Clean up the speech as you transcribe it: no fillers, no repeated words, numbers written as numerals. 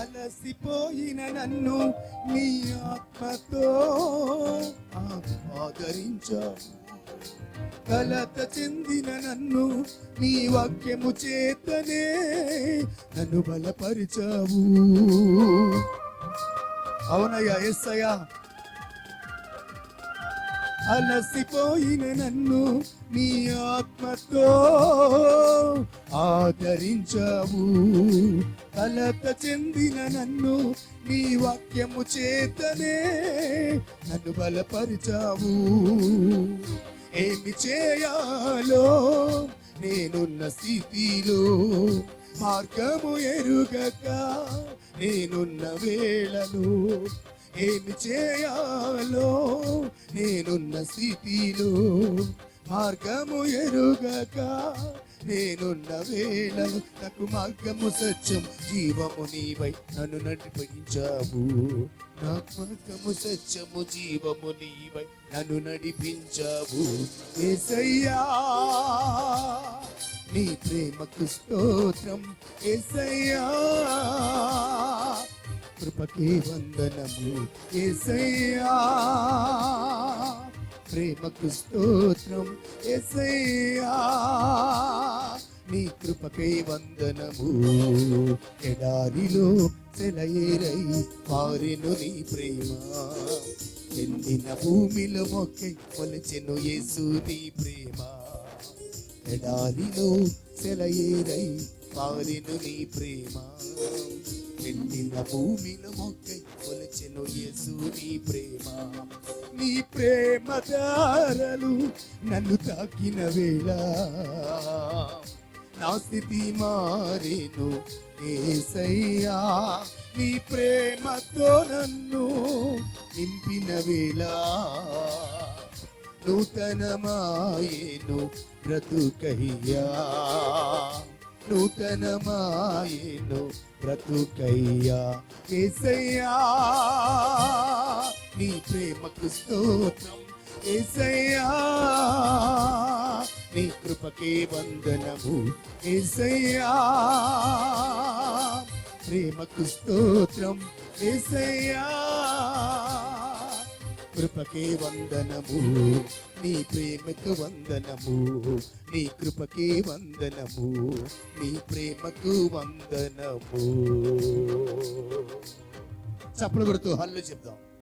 అలసిపోయిన నన్ను నీ ఆత్మతో ఆదరించావు. కలత చెందిన నన్ను నీ వాక్యము చేతనే నన్ను బలపరిచావు. అవునయ్యా యేసయ్యా. అలసిపోయిన నన్ను నీ ఆత్మతో ఆదరించావు. కలత చెందిన నన్ను నీ వాక్యము చేతనే నన్ను బలపరిచావు. ఏమి చేయాలో నేనున్న స్థితిలో మార్గము ఎరుగక నేనున్న వేళలో, ఏమి చేయాలో నేనున్న స్థితిలో మార్గము ఎరుగక నేనున్న వేళలో, నాకు మార్గము సత్యం జీవము నీవై నన్ను నడిపించావు. నాకు మార్గము సత్యము జీవము నీవై నన్ను నడిపించావు. యేసయ్యా నీ ప్రేమకు స్తోత్రం. యేసయ్యా కృపకే వందనము. యేసయ్యా ప్రేమకు స్తోత్రం. యేసయ్యా నీ కృపకే వందనము. ఎడారిలో సెలయేరై పారెను నీ ప్రేమ, ఎండిన భూమిలో మొక్కై మొలచెను యేసు నీ ప్రేమ. ఎడారిలో సెలయేరై పారెను నీ ప్రేమ, ఎండిన భూమిలో మొక్కై మొలచెను యేసు నీ ప్రేమ. నీ ప్రేమ దారలు నన్ను తాకిన వేళ నా స్థితి మారేను. యేసయ్యా నీ ప్రేమతో నన్ను నింపిన వేళ నూతనమాయేను బ్రతుకయ్యా, నూతనమాయేను బ్రతుకయ్యా. యేసయ్యా నీ ప్రేమకు స్తోత్రం. యేసయ్యా నీ కృపకే వందనము. యేసయ్యా ప్రేమకు స్తోత్రం. యేసయ్యా కృపకే వందనము. నీ ప్రేమకు వందనము. నీ కృపకే వందనము. నీ ప్రేమకు వందనము. చప్పలు కొడుతూ హల్లు చెప్దాం.